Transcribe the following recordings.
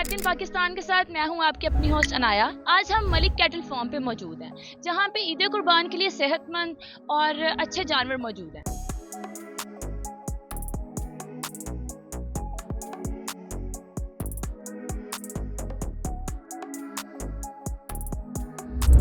हर दिन पाकिस्तान के साथ मैं हूं आपकी अपनी होस्ट अनाया। आज हम मलिक कैटल फार्म पे मौजूद हैं, जहां पे ईद कुर्बान के लिए सेहतमंद और अच्छे जानवर मौजूद हैं।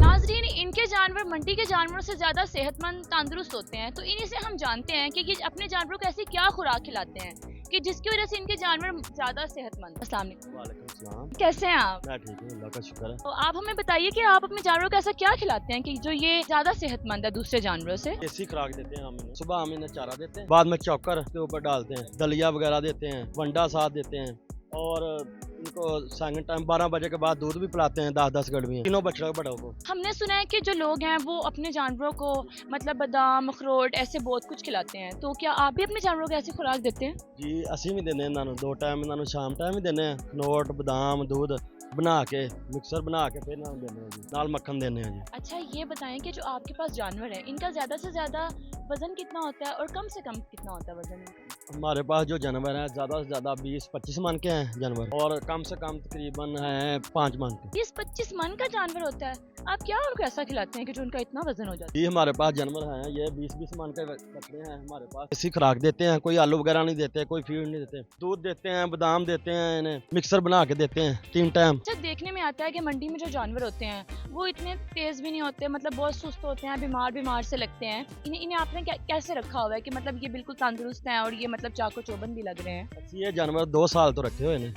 नाजरीन, इनके जानवर मंडी के जानवरों से ज़्यादा सेहतमंद तंदुरुस्त होते हैं, तो इन्हीं से हम जानते हैं कि ये अपने जानवरों को ऐसी क्या खुराक खिलाते हैं कि जिसकी वजह से इनके जानवर ज़्यादा सेहतमंद। अस्सलाम वालेकुम। वालेकुम सलाम। कैसे हैं आप? मैं ठीक हूँ, अल्लाह का शुक्र है। तो आप हमें बताइए कि आप अपने जानवरों को ऐसा क्या खिलाते हैं कि जो ये ज़्यादा सेहतमंद है दूसरे जानवरों से? देसी खुराक देते हैं हम इन्हें। सुबह हम इन्हें चारा देते हैं, बाद में चौकर के ऊपर डालते हैं, दलिया वगैरह देते हैं, वंडा साथ देते हैं और इनको सेकंड टाइम 12 बजे के बाद दूध भी पिलाते हैं 10-10 गड़वियाँ तीनों बच्चों बड़ों को। हमने सुना है कि जो लोग हैं वो अपने जानवरों को मतलब बादाम, अखरोट ऐसे बहुत कुछ खिलाते हैं, तो क्या आप भी अपने जानवरों को ऐसी खुराक देते हैं? जी असी भी देने इन्होंने 2 टाइम इन्होंने शाम टाइम भी देने हैं, अखरोट बादाम दूध बना के मिक्सर बना के फिर इन्होंने देने हैं जी, नाल मक्खन देने हैं जी। अच्छा, ये बताएं कि जो आपके पास जानवर है इनका ज़्यादा से ज़्यादा वजन कितना होता है और कम से कम कितना होता है वजन इनका? हमारे पास जो जानवर हैं ज़्यादा से ज़्यादा 20-25 मन के हैं जानवर और कम से कम तकरीबन हैं 5 मन के। 20-25 मन का जानवर होता है। आप क्या उनको ऐसा खिलाते हैं कि जो उनका इतना वजन हो जाता है? जी हमारे पास जानवर हैं, ये 20-20 मन के बकरे हैं हमारे पास। इसी खुराक देते हैं, कोई आलू वगैरह नहीं देते, कोई फीड नहीं देते, दूध देते हैं, बादाम देते हैं, इन्हें मिक्सर बना के देते हैं 3 टाइम। अच्छा, देखने में आता है कि मंडी में जो जानवर होते हैं वो इतने तेज भी नहीं होते, मतलब बहुत सुस्त होते हैं, बीमार से लगते हैं। इन्हें आपने कैसे रखा हुआ है कि मतलब ये बिल्कुल तंदुरुस्त हैं और ये मतलब चाको चौबंद भी लग रहे हैं? ਅਸੀਂ ਇਹ ਜਾਨਵਰ 2 ਸਾਲ ਤੋਂ ਰੱਖੇ ਹੋਏ ਨੇ।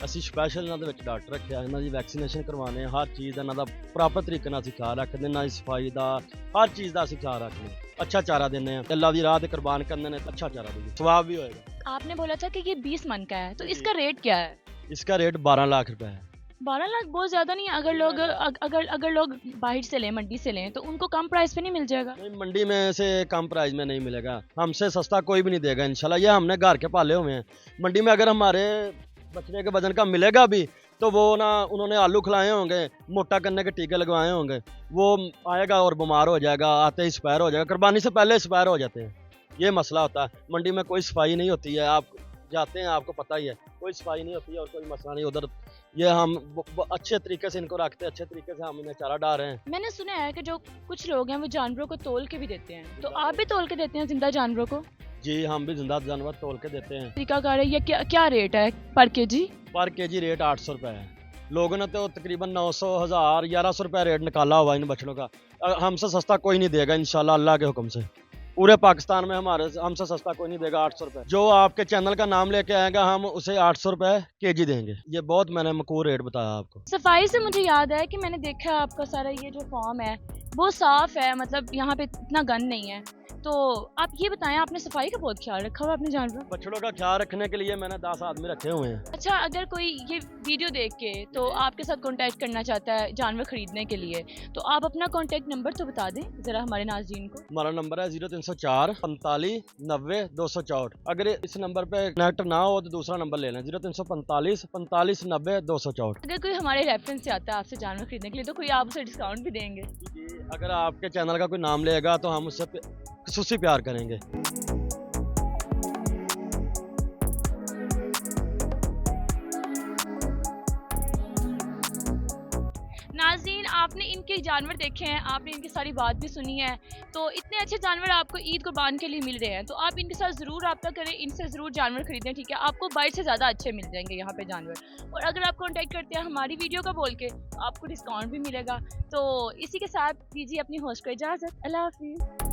ਅਸੀਂ ਸਪੈਸ਼ਲ ਇਹਨਾਂ ਦੇ ਵਿੱਚ ਡਾਕਟਰ ਰੱਖਿਆ, ਇਹਨਾਂ ਦੀ ਵੈਕਸੀਨੇਸ਼ਨ ਕਰਵਾਉਂਦੇ ਹਾਂ, ਹਰ ਚੀਜ਼ ਦਾ ਇਹਨਾਂ ਦਾ ਪ੍ਰੋਪਰ ਤਰੀਕੇ ਨਾਲ ਅਸੀਂ ਖਿਆਲ ਰੱਖਦੇ ਹਾਂ, ਇਹਨਾਂ ਦੀ ਸਫਾਈ ਦਾ ਹਰ ਚੀਜ਼ ਦਾ ਅਸੀਂ ਖਿਆਲ ਰੱਖਦੇ ਹਾਂ, ਅੱਛਾ ਚਾਰਾ ਦਿੰਦੇ ਹਾਂ, ਅੱਲਾ ਦੀ ਰਾਹ ਤੇ ਕੁਰਬਾਨ करते हैं, अच्छा चारा देंगे, सवाब भी होएगा। आपने बोला था कि ये 20 मन का है, तो इसका रेट क्या है? इसका रेट 12 लाख रुपए है। 12 लाख बहुत ज्यादा नहीं है। अगर लोग बाहर से लें, मंडी से लें, तो उनको कम प्राइस पे नहीं मिल जाएगा? नहीं, मंडी में से कम प्राइस में नहीं मिलेगा, हमसे सस्ता कोई भी नहीं देगा इंशाल्लाह। ये हमने घर के पाले हुए हैं। मंडी में अगर हमारे बचने के वजन का मिलेगा भी तो वो ना उन्होंने आलू खिलाए होंगे, मोटा करने के टीके लगवाए होंगे, वो आएगा और बीमार हो जाएगा, आते ही एक्सपायर हो जाएगा, कुर्बानी से पहले एक्सपायर हो जाते हैं। ये मसला होता है। मंडी में कोई सफाई नहीं होती है, आप जाते हैं आपको पता ही है, कोई सफाई नहीं होती है और कोई मसला नहीं उधर। ये हम अच्छे तरीके से इनको रखते हैं, अच्छे तरीके से हम इन्हें चारा डाल रहे हैं। मैंने सुना है कि जो कुछ लोग हैं वो जानवरों को तोल के भी देते हैं, तो आप भी तोल के देते हैं जिंदा जानवरों को? जी हम भी जिंदा जानवर तोल के देते हैं। तरीकाकार है, ये क्या रेट है पर केजी? पर केजी रेट 800 रुपये है। लोगों ने तो तकरीबन 900, 1000, 1100 रुपये रेट निकाला हुआ इन बछड़ों का। हमसे सस्ता कोई नहीं देगा इंशाल्लाह, अल्लाह के हुक्म से। पूरे पाकिस्तान में हमसे सस्ता कोई नहीं देगा। 800 रुपये जो आपके चैनल का नाम लेके आएगा हम उसे 800 रुपये केजी देंगे। ये बहुत मैंने मकूर रेट बताया आपको। सफाई से मुझे याद है कि मैंने देखा आपका सारा ये जो फॉर्म है वो साफ है, मतलब यहाँ पे इतना गंद नहीं है। तो आप ये बताएं, आपने सफाई का बहुत ख्याल रखा हुआ अपने जानवरों? बछड़ों का ख्याल रखने के लिए मैंने 10 आदमी रखे हुए हैं। अच्छा, अगर कोई ये वीडियो देख के तो आपके साथ कांटेक्ट करना चाहता है जानवर खरीदने के लिए, तो आप अपना कांटेक्ट नंबर तो बता दें जरा हमारे नाज़रीन को। हमारा नंबर है 0304 45 90 264। अगर इस नंबर पे कनेक्ट ना हो तो दूसरा नंबर ले लें, 0345 45 90 264। अगर कोई हमारे रेफरेंस से आता है आपसे जानवर खरीदने के लिए, तो कोई आप उसे डिस्काउंट भी देंगे? अगर आपके चैनल का कोई नाम लेगा तो हम उससे खुसूसी प्यार करेंगे। नाज़रीन, आपने इनके जानवर देखे हैं, आपने इनकी सारी बात भी सुनी है, तो इतने अच्छे जानवर आपको ईद कुर्बान के लिए मिल रहे हैं, तो आप इनके साथ ज़रूर रब्ता करें, इनसे ज़रूर जानवर खरीदें, ठीक है? आपको बाहर से ज़्यादा अच्छे मिल जाएंगे यहाँ पे जानवर। और अगर आप कांटेक्ट करते हैं हमारी वीडियो का बोल के, आपको डिस्काउंट भी मिलेगा। तो इसी के साथ दीजिए अपनी होस्ट को इजाज़त। अल्लाह हाफिज़।